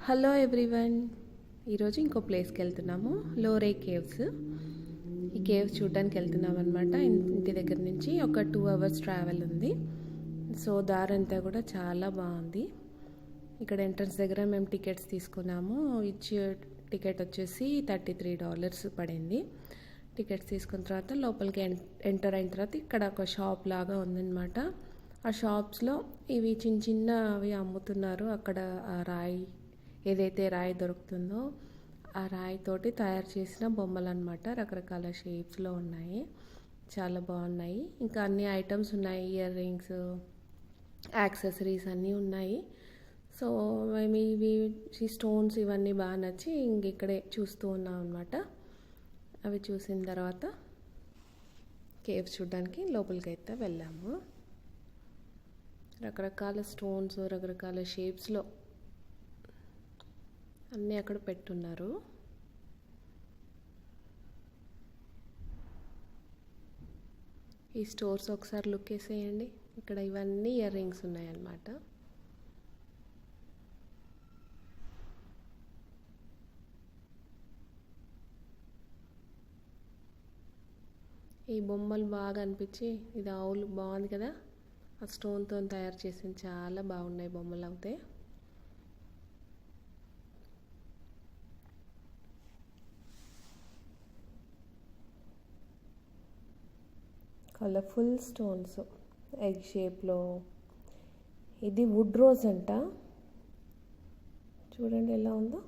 Hello everyone. ఈరోజు ఇంకో ప్లేస్కి వెళ్తున్నాము, లోరే కేవ్స్. ఈ కేవ్స్ చూడడానికి వెళ్తున్నాం అనమాట. ఇంటి దగ్గర నుంచి ఒక 2 hours ట్రావెల్ ఉంది. సో దారంతా కూడా చాలా బాగుంది. ఇక్కడ ఎంట్రన్స్ దగ్గర మేము టికెట్స్ తీసుకున్నాము. ఇచ్చి టికెట్ వచ్చేసి $33 పడింది. టికెట్స్ తీసుకున్న తర్వాత లోపలికి ఎంటర్ అయిన తర్వాత ఇక్కడ ఒక షాప్ లాగా ఉందన్నమాట. ఆ షాప్స్లో ఇవి చిన్న చిన్నవి అమ్ముతున్నారు. అక్కడ ఆ రాయి, ఏదైతే రాయి దొరుకుతుందో ఆ రాయితోటి తయారు చేసిన బొమ్మలు అనమాట. రకరకాల షేప్స్లో ఉన్నాయి, చాలా బాగున్నాయి. ఇంకా అన్ని ఐటమ్స్ ఉన్నాయి, ఇయర్ రింగ్స్, యాక్సెసరీస్ అన్నీ ఉన్నాయి. సో మేము ఇవి స్టోన్స్ ఇవన్నీ బాగా నచ్చి ఇంక ఇక్కడే చూస్తూ ఉన్నాం అనమాట. అవి చూసిన తర్వాత కేవ్స్ చూడడానికి లోపలికి అయితే వెళ్ళాము. రకరకాల స్టోన్స్, రకరకాల షేప్స్లో అన్నీ అక్కడ పెట్టున్నారు. ఈ స్టోర్స్ ఒకసారి లుక్ వేసేయండి. ఇక్కడ ఇవన్నీ ఇయర్ రింగ్స్ ఉన్నాయన్నమాట. ఈ బొమ్మలు బాగా అనిపించి, ఇది ఆవులు బాగుంది కదా, ఆ స్టోన్తో తయారు చేసింది, చాలా బాగున్నాయి బొమ్మలు అవుతాయి. కలర్ఫుల్ స్టోన్స్ ఎగ్ షేప్లో. ఇది వుడ్ రోజ్ అంట, చూడండి ఎలా ఉందో.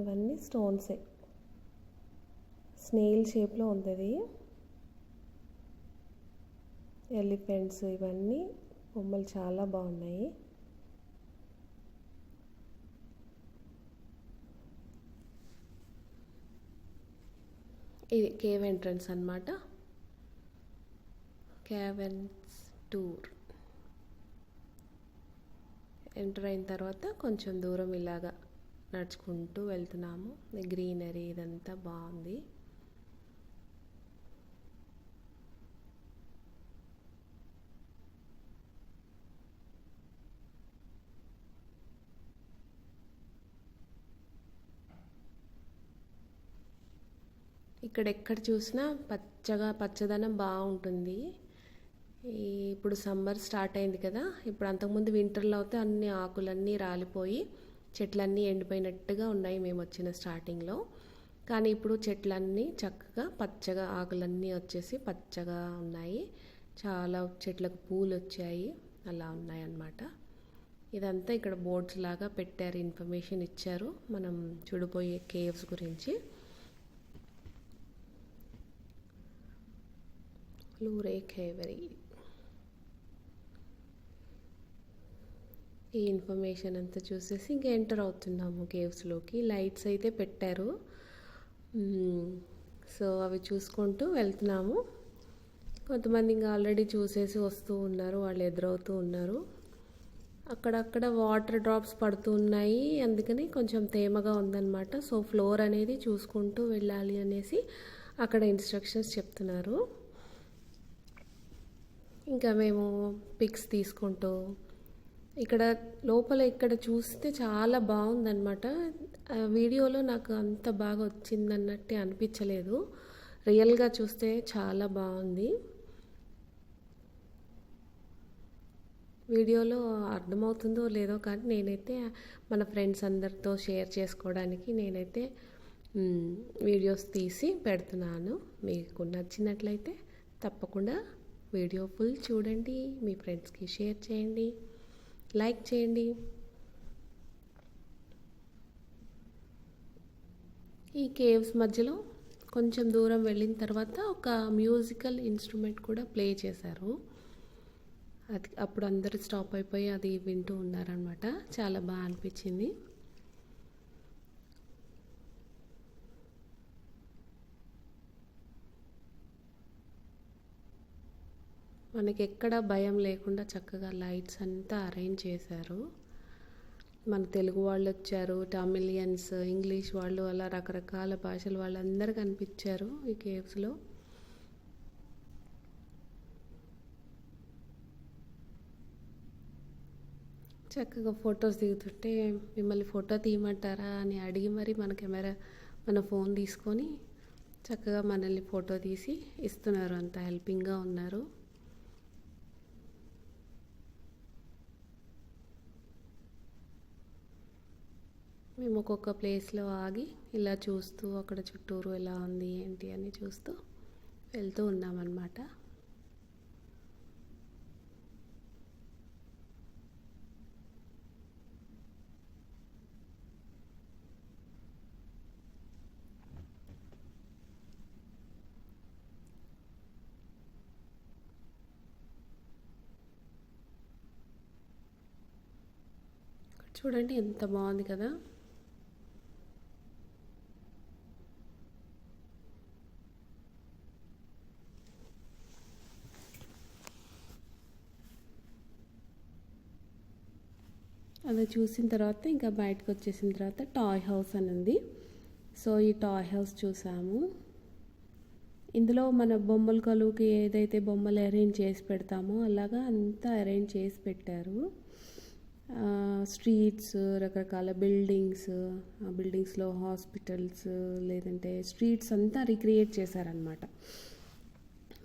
ఇవన్నీ స్టోన్సే, స్నేల్ షేప్లో ఉంది అది. ఎలిఫెంట్స్, ఇవన్నీ బొమ్మలు చాలా బాగున్నాయి. ఇది కేవ్ ఎంట్రన్స్ అన్నమాట. కేవెన్స్ టూర్ ఎంటర్ అయిన తర్వాత కొంచెం దూరం ఇలాగా నడుచుకుంటూ వెళ్తున్నాము. గ్రీనరీ ఇదంతా బాగుంది. ఇక్కడ ఎక్కడ చూసినా పచ్చదనం బాగుంటుంది. ఇప్పుడు సమ్మర్ స్టార్ట్ అయింది కదా, ఇప్పుడు అంతకుముందు వింటర్లో అయితే అన్ని ఆకులన్నీ రాలిపోయి చెట్లన్నీ ఎండిపోయినట్టుగా ఉన్నాయి మేము వచ్చిన స్టార్టింగ్లో. కానీ ఇప్పుడు చెట్లన్నీ చక్కగా పచ్చగా, ఆకులన్నీ వచ్చేసి పచ్చగా ఉన్నాయి. చాలా చెట్లకు పూలు వచ్చాయి, అలా ఉన్నాయి అన్నమాట. ఇదంతా ఇక్కడ బోర్డ్స్ లాగా పెట్టారు, ఇన్ఫర్మేషన్ ఇచ్చారు మనం చూడబోయే కేవ్స్ గురించి. లోరే కేవరీ, ఈ ఇన్ఫర్మేషన్ అంతా చూసేసి ఇంకా ఎంటర్ అవుతున్నాము కేవ్స్లోకి. లైట్స్ అయితే పెట్టారు, సో అవి చూసుకుంటూ వెళ్తున్నాము. కొంతమంది ఇంకా ఆల్రెడీ చూసేసి వస్తూ ఉన్నారు, వాళ్ళు ఎదురవుతూ ఉన్నారు. అక్కడక్కడ వాటర్ డ్రాప్స్ పడుతూ ఉన్నాయి, అందుకని కొంచెం తేమగా ఉందన్నమాట. సో ఫ్లోర్ అనేది చూసుకుంటూ వెళ్ళాలి అనేసి అక్కడ ఇన్స్ట్రక్షన్స్ చెప్తున్నారు. ఇంకా మేము పిక్స్ తీసుకుంటూ ఇక్కడ లోపల ఇక్కడ చూస్తే చాలా బాగుందన్నమాట. వీడియోలో నాకు అంత బాగా వచ్చిందన్నట్టే అనిపించలేదు, రియల్గా చూస్తే చాలా బాగుంది. వీడియోలో అర్థమవుతుందో లేదో కానీ నేనైతే మన ఫ్రెండ్స్ అందరితో షేర్ చేసుకోవడానికి నేనైతే వీడియోస్ తీసి పెడుతున్నాను. మీకు నచ్చినట్లయితే తప్పకుండా వీడియో ఫుల్ చూడండి, మీ ఫ్రెండ్స్కి షేర్ చేయండి, లైక్ చేయండి. ఈ కేవ్స్ మధ్యలో కొంచెం దూరం వెళ్ళిన తర్వాత ఒక మ్యూజికల్ ఇన్స్ట్రుమెంట్ కూడా ప్లే చేశారు. అది అప్పుడు అందరూ స్టాప్ అయిపోయి అది వింటూ ఉన్నారనమాట. చాలా బాగా అనిపించింది. మనకి ఎక్కడ భయం లేకుండా చక్కగా లైట్స్ అంతా అరేంజ్ చేశారు. మన తెలుగు వాళ్ళు వచ్చారు, తమిళియన్స్, ఇంగ్లీష్ వాళ్ళు, అలా రకరకాల భాషల వాళ్ళందరూ కనిపించారు ఈ కేవ్స్లో. చక్కగా ఫొటోస్ దిగుతుంటే మిమ్మల్ని ఫోటో తీయమంటారా అని అడిగి మరి మన ఫోన్ తీసుకొని చక్కగా మనల్ని ఫోటో తీసి ఇస్తున్నారు. అంత హెల్పింగ్గా ఉన్నారు. మేము ఒక్కొక్క ప్లేస్లో ఆగి ఇలా చూస్తూ అక్కడ చుట్టూరు ఎలా ఉంది ఏంటి అని చూస్తూ వెళ్తూ ఉన్నామన్నమాట. చూడండి ఎంత బాగుంది కదా. అది చూసిన తర్వాత ఇంకా బయటకు వచ్చేసిన తర్వాత టాయ్ హౌస్ అని ఉంది. సో ఈ టాయ్ హౌస్ చూసాము. ఇందులో మన బొమ్మల కొలువుకి ఏదైతే బొమ్మలు అరేంజ్ చేసి పెడతామో అలాగా అంతా అరేంజ్ చేసి పెట్టారు. స్ట్రీట్స్, రకరకాల బిల్డింగ్స్లో హాస్పిటల్స్, లేదంటే స్ట్రీట్స్ అంతా రీక్రియేట్ చేశారనమాట.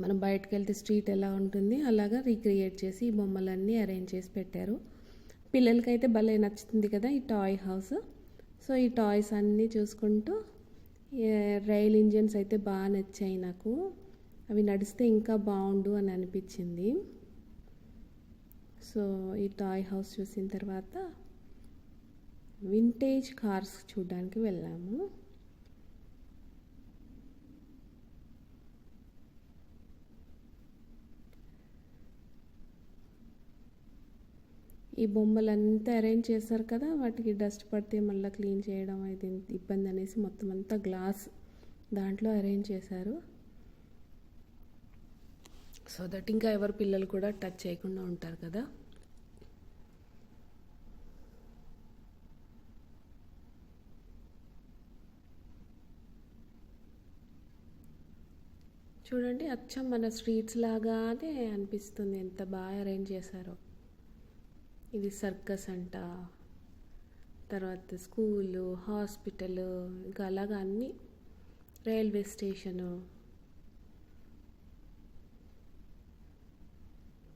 మనం బయటకు వెళ్తే స్ట్రీట్ ఎలా ఉంటుంది అలాగా రీక్రియేట్ చేసి ఈ బొమ్మలన్నీ అరేంజ్ చేసి పెట్టారు. పిల్లలకైతే భలే నచ్చుతుంది కదా ఈ టాయ్ హౌస్. సో ఈ టాయ్స్ అన్నీ చూసుకుంటూ రైల్ ఇంజన్స్ అయితే బాగా నచ్చాయి నాకు. అవి నడిస్తే ఇంకా బాగుండు అని అనిపించింది. సో ఈ టాయ్ హౌస్ చూసిన తర్వాత వింటేజ్ కార్స్ చూడడానికి వెళ్ళాము. ఈ బొమ్మలంతా అరేంజ్ చేశారు కదా, వాటికి డస్ట్ పడితే మళ్ళీ క్లీన్ చేయడం అయితే ఇబ్బంది అనేసి మొత్తం అంతా గ్లాస్ దాంట్లో అరేంజ్ చేశారు. సో దట్ ఇంకా ఎవరు పిల్లలు కూడా టచ్ చేయకుండా ఉంటారు కదా. చూడండి అచ్చం మన స్ట్రీట్స్ లాగానే అనిపిస్తుంది, ఎంత బాగా అరేంజ్ చేశారో. ఇది సర్కస్ అంట, తర్వాత స్కూలు, హాస్పిటల్, ఇంకా అలాగా అన్నీ, రైల్వే స్టేషను,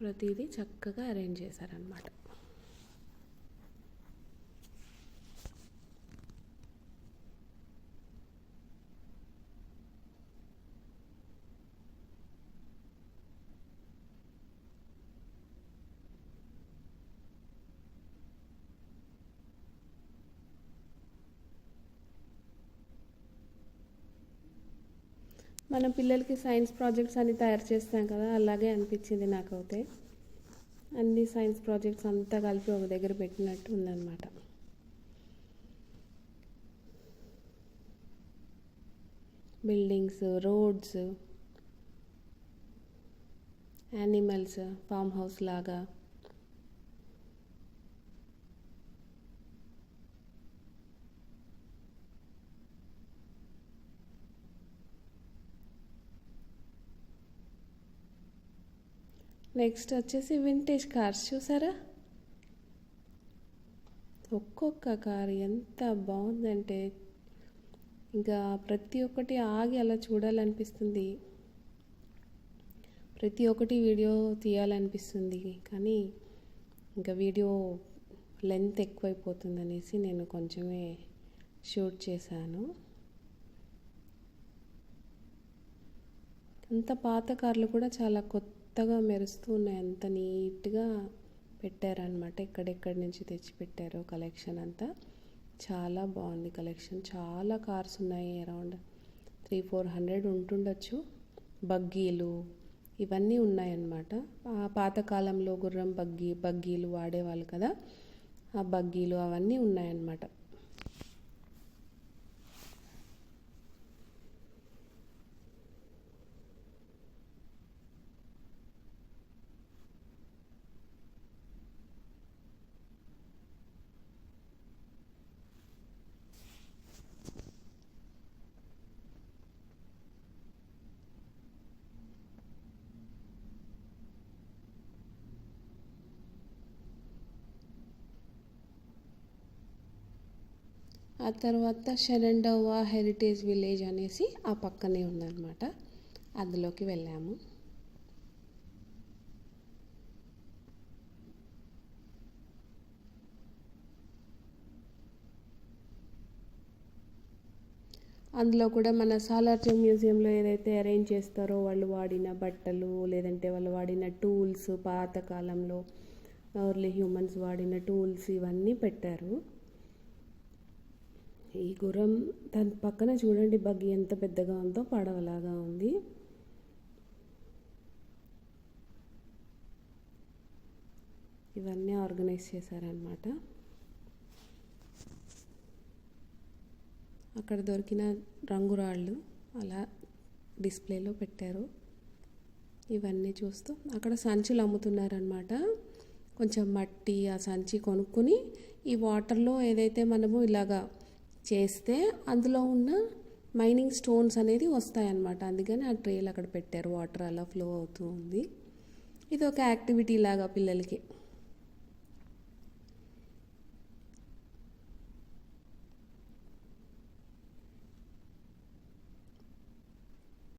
ప్రతిదీ చక్కగా అరేంజ్ చేశారనమాట. మన పిల్లలకి సైన్స్ ప్రాజెక్ట్స్ అన్ని తయారు చేస్తాం కదా, అలాగే అనిపించింది నాకైతే. అన్ని సైన్స్ ప్రాజెక్ట్స్ అంతా కలిపి ఒక దగ్గర పెట్టినట్టు ఉందన్నమాట. Buildings, roads, animals, farm house లాగా. నెక్స్ట్ వచ్చేసి వింటేజ్ కార్స్ చూసారా, ఒక్కొక్క కార్ ఎంత బాగుందంటే ఇంకా ప్రతి ఒక్కటి ఆగి అలా చూడాలనిపిస్తుంది, ప్రతి ఒక్కటి వీడియో తీయాలనిపిస్తుంది. కానీ ఇంకా వీడియో లెంత్ ఎక్కువైపోతుంది అనేసి నేను కొంచెమే షూట్ చేశాను. అంత పాత కార్లు కూడా చాలా కొత్తగా మెరుస్తూ ఉన్నాయి, అంత నీట్గా పెట్టారనమాట. ఎక్కడెక్కడి నుంచి తెచ్చి పెట్టారో కలెక్షన్ అంతా చాలా బాగుంది. కలెక్షన్ చాలా కార్స్ ఉన్నాయి, అరౌండ్ 300-400 ఉంటుండొచ్చు. బగ్గీలు ఇవన్నీ ఉన్నాయన్నమాట. పాతకాలంలో గుర్రం బగ్గీలు వాడేవాళ్ళు కదా, ఆ బగ్గీలు అవన్నీ ఉన్నాయన్నమాట. ఆ తర్వాత షెనండోవా హెరిటేజ్ విలేజ్ అనేసి ఆ పక్కనే ఉందన్నమాట. అందులోకి వెళ్ళాము. అందులో కూడా మన సాలార్జంగ్ మ్యూజియంలో ఏదైతే అరేంజ్ చేస్తారో వాళ్ళు వాడిన బట్టలు, లేదంటే వాళ్ళు వాడిన టూల్స్, పాతకాలంలో ఎర్లీ హ్యూమన్స్ వాడిన టూల్స్ ఇవన్నీ పెట్టారు. ఈ గుర్రం దాని పక్కన చూడండి బగ్గి ఎంత పెద్దగా ఉందో, పడవలాగా ఉంది. ఇవన్నీ ఆర్గనైజ్ చేశారనమాట. అక్కడ దొరికిన రంగురాళ్ళు అలా డిస్ప్లేలో పెట్టారు. ఇవన్నీ చూస్తూ అక్కడ సంచులు అమ్ముతున్నారనమాట. కొంచెం మట్టి ఆ సంచి కొనుక్కొని ఈ వాటర్లో ఏదైతే మనము ఇలాగా చేస్తే అందులో ఉన్న మైనింగ్ స్టోన్స్ అనేది వస్తాయన్నమాట. అందుకని ఆ ట్రేలు అక్కడ పెట్టారు. వాటర్ అలా ఫ్లో అవుతూ ఉంది. ఇది ఒక యాక్టివిటీ లాగా పిల్లలకి.